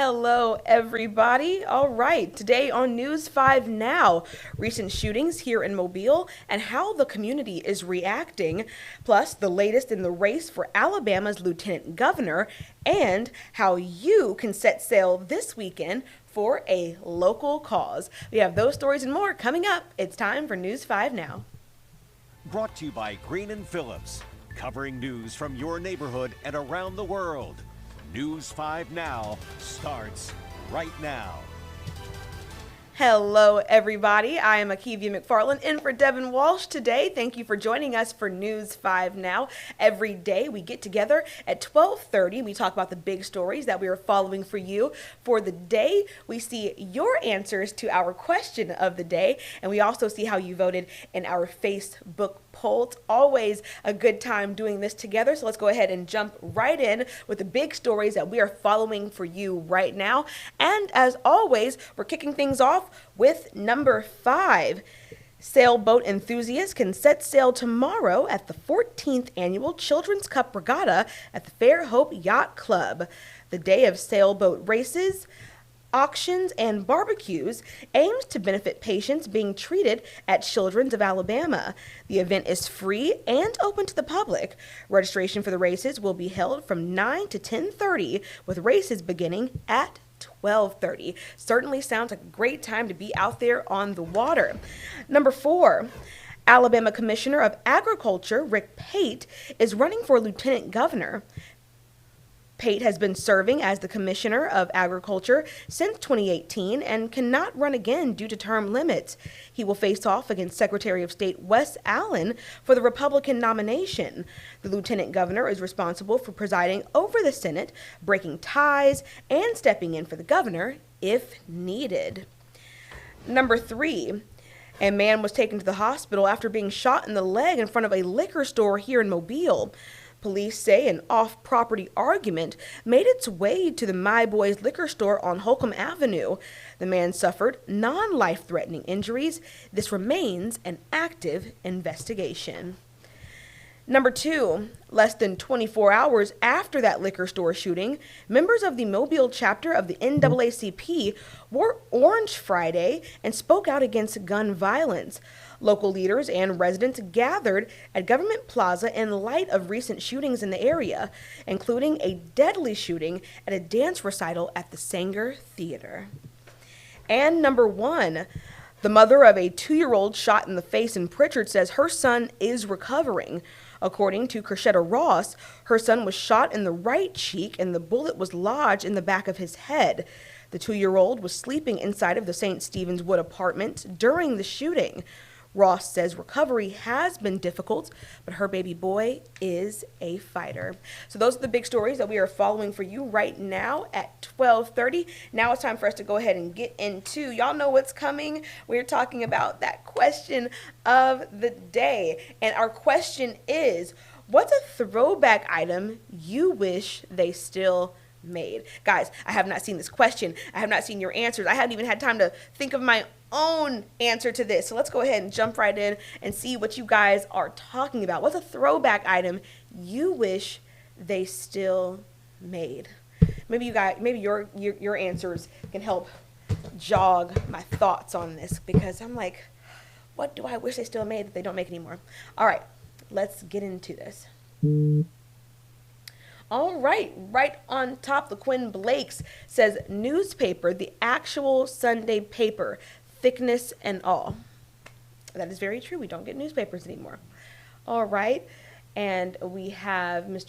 Hello, everybody. All right, today on News 5 Now, recent shootings here in Mobile and how the community is reacting, plus the latest in the race for Alabama's lieutenant governor, and how you can set sail this weekend for a local cause. We have those stories and more coming up. It's time for News 5 Now. Brought to you by Green & Phillips, covering news from your neighborhood and around the world. News 5 Now starts right now. Hello, everybody. I am Akivia McFarland in for Devin Walsh today. Thank you for joining us for News 5 Now. Every day we get together at 12:30. We talk about the big stories that we are following for you. For the day, we see your answers to our question of the day, and we also see how you voted in our Facebook poll. It's always a good time doing this together, so let's go ahead and jump right in with the big stories that we are following for you right now. And as always, we're kicking things off with number 5. Sailboat enthusiasts can set sail tomorrow at the 14th Annual Children's Cup Regatta at the Fairhope Yacht Club. The day of sailboat races, auctions, and barbecues aims to benefit patients being treated at Children's of Alabama. The event is free and open to the public. Registration for the races will be held from 9 to 10:30, with races beginning at 12:30. Certainly sounds like a great time to be out there on the water. Number 4. Alabama Commissioner of Agriculture Rick Pate is running for lieutenant governor. Pate has been serving as the Commissioner of Agriculture since 2018 and cannot run again due to term limits. He will face off against Secretary of State Wes Allen for the Republican nomination. The Lieutenant Governor is responsible for presiding over the Senate, breaking ties, and stepping in for the governor if needed. Number 3. A man was taken to the hospital after being shot in the leg in front of a liquor store here in Mobile. Police say an off-property argument made its way to the My Boy's liquor store on Holcomb Avenue. The man suffered non-life-threatening injuries. This remains an active investigation. Number 2, less than 24 hours after that liquor store shooting, members of the Mobile chapter of the NAACP wore Orange Friday and spoke out against gun violence. Local leaders and residents gathered at Government Plaza in light of recent shootings in the area, including a deadly shooting at a dance recital at the Sanger Theater. And number 1, the mother of a 2-year-old shot in the face in Pritchard says her son is recovering. According to Kershetta Ross, her son was shot in the right cheek and the bullet was lodged in the back of his head. The 2-year-old was sleeping inside of the St. Stephen's Wood apartment during the shooting. Ross says recovery has been difficult, but her baby boy is a fighter. So those are the big stories that we are following for you right now at 12:30. Now it's time for us to go ahead and get into, y'all know what's coming. We're talking about that question of the day. And our question is, what's a throwback item you wish they still made? Guys, I have not seen this question. I have not seen your answers. I haven't even had time to think of my own answer to this. So let's go ahead and jump right in and see what you guys are talking about. What's a throwback item you wish they still made? Maybe your answers can help jog my thoughts on this, because I'm like, what do I wish they still made that they don't make anymore? All right, let's get into this. All right, right on top, the Quinn Blakes says newspaper, the actual Sunday paper, thickness and all. That is very true. We don't get newspapers anymore. All right, and we have Miss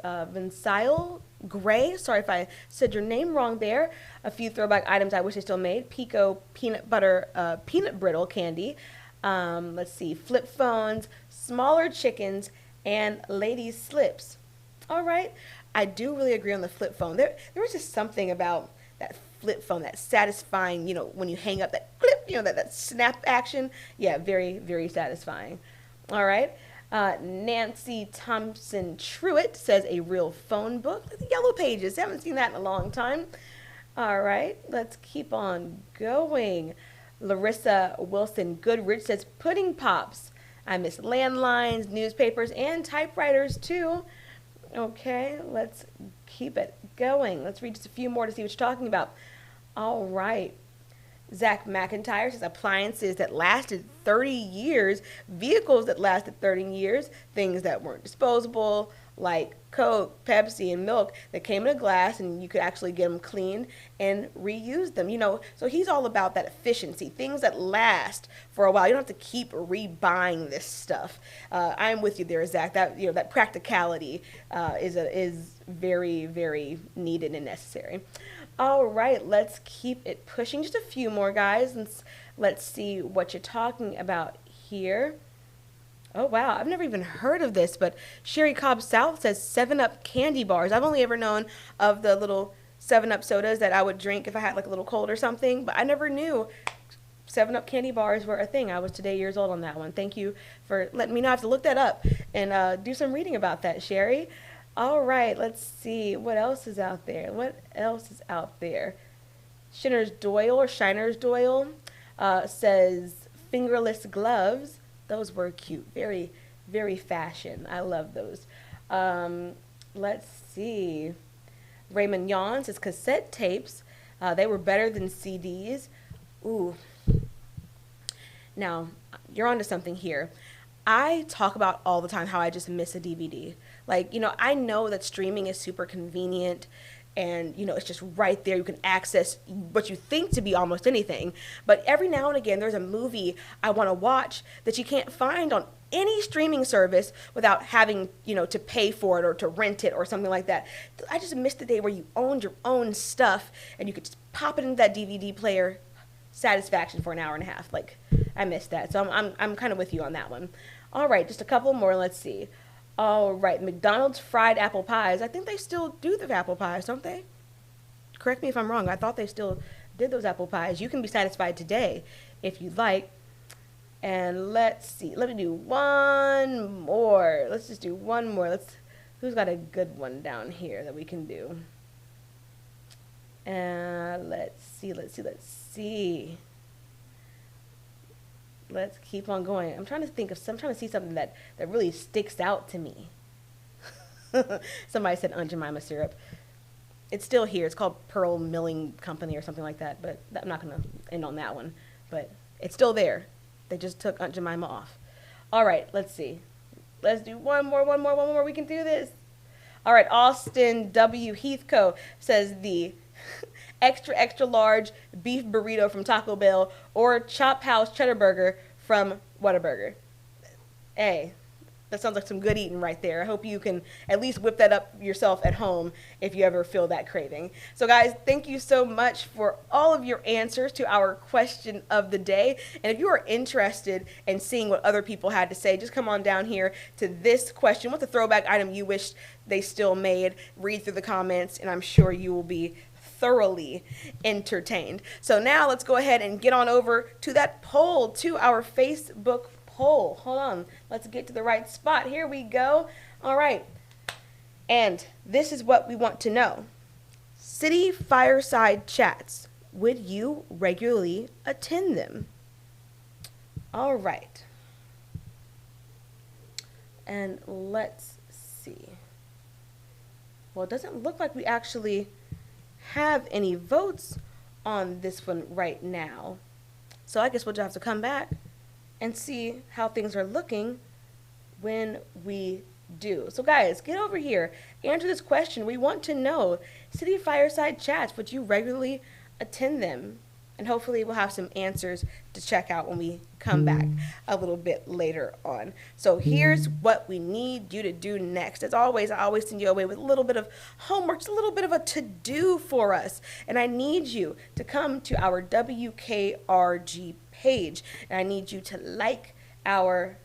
Vincile Gray. Sorry if I said your name wrong there. A few throwback items I wish they still made: Pico peanut butter, peanut brittle candy. Let's see, flip phones, smaller chickens, and ladies' slips. All right, I do really agree on the flip phone. There was just something about that flip phone, that satisfying, when you hang up, that clip, that snap action. Yeah, very, very satisfying. All right, Nancy Thompson Truitt says a real phone book. The Yellow Pages, haven't seen that in a long time. All right, let's keep on going. Larissa Wilson Goodrich says pudding pops. I miss landlines, newspapers, and typewriters too. Okay, let's keep keep it going. Let's read just a few more to see what you're talking about. All right. Zach McIntyre says appliances that lasted 30 years, vehicles that lasted 30 years, things that weren't disposable, like Coke, Pepsi, and milk that came in a glass and you could actually get them cleaned and reuse them. So he's all about that efficiency, things that last for a while. You don't have to keep rebuying this stuff. I'm with you there, Zach. That practicality is very, very needed and necessary. All right, let's keep it pushing. Just a few more, guys. Let's see what you're talking about here. Oh, wow. I've never even heard of this, but Sherry Cobb South says 7-Up candy bars. I've only ever known of the little 7-Up sodas that I would drink if I had like a little cold or something, but I never knew 7-Up candy bars were a thing. I was today years old on that one. Thank you for letting me know. I have to look that up and do some reading about that, Sherry. All right, let's see. What else is out there? Shinner's Doyle says fingerless gloves. Those were cute. Very, very fashion. I love those. Let's see. Raymond Yon says cassette tapes. They were better than CDs. Ooh. Now, you're onto something here. I talk about all the time how I just miss a DVD. I know that streaming is super convenient and, it's just right there. You can access what you think to be almost anything. But every now and again, there's a movie I want to watch that you can't find on any streaming service without having, to pay for it or to rent it or something like that. I just miss the day where you owned your own stuff and you could just pop it into that DVD player. Satisfaction for an hour and a half. I missed that. So I'm kind of with you on that one. All right, just a couple more. Let's see. All right, McDonald's fried apple pies. I think they still do the apple pies, don't they? Correct me if I'm wrong. I thought they still did those apple pies. You can be satisfied today if you'd like. And let's see. Let me do one more. Let's just do one more. Who's got a good one down here that we can do? Let's see. Let's keep on going. I'm trying to see something that really sticks out to me. Somebody said Aunt Jemima syrup. It's still here. It's called Pearl Milling Company or something like that, but I'm not going to end on that one. But it's still there. They just took Aunt Jemima off. All right, let's see. Let's do one more. We can do this. All right, Austin W. Heathco says the extra large beef burrito from Taco Bell or Chop House cheddar burger from Whataburger. Hey, that sounds like some good eating right there. I hope you can at least whip that up yourself at home if you ever feel that craving. So guys, thank you so much for all of your answers to our question of the day. And if you are interested in seeing what other people had to say, just come on down here to this question. What's a throwback item you wish they still made? Read through the comments, and I'm sure you will be thoroughly entertained. So now let's go ahead and get on over to that poll, to our Facebook poll. Hold on. Let's get to the right spot. Here we go. All right. And this is what we want to know. City fireside chats. Would you regularly attend them? All right. And let's see. Well, it doesn't look like we actually have any votes on this one right now. So I guess we'll just have to come back and see how things are looking when we do. So guys, get over here. Answer this question. We want to know. City fireside chats, would you regularly attend them? And hopefully we'll have some answers to check out when we come back a little bit later on. So here's what we need you to do next. As always, I always send you away with a little bit of homework, just a little bit of a to-do for us. And I need you to come to our WKRG page. And I need you to like our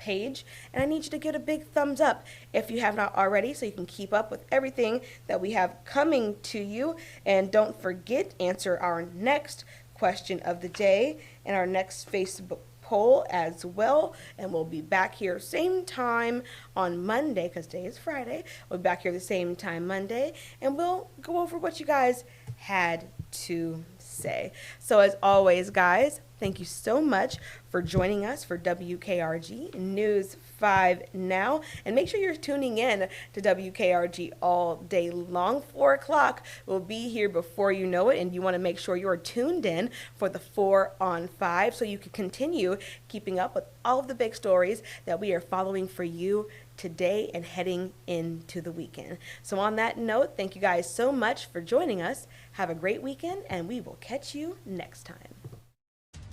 page, and I need you to give a big thumbs up if you have not already, so you can keep up with everything that we have coming to you. And don't forget, answer our next question of the day and our next Facebook poll as well. And we'll be back here same time on Monday, because today is Friday. We'll be back here the same time Monday, and we'll go over what you guys had to say. So as always, guys, Thank you so much for joining us for WKRG News 5 Now. And make sure you're tuning in to WKRG all day long. 4 o'clock will be here before you know it. And you want to make sure you're tuned in for the 4 on 5 so you can continue keeping up with all of the big stories that we are following for you today and heading into the weekend. So on that note, thank you guys so much for joining us. Have a great weekend, and we will catch you next time.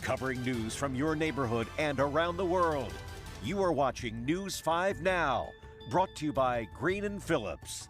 Covering news from your neighborhood and around the world. You are watching News 5 Now, brought to you by Green & Phillips.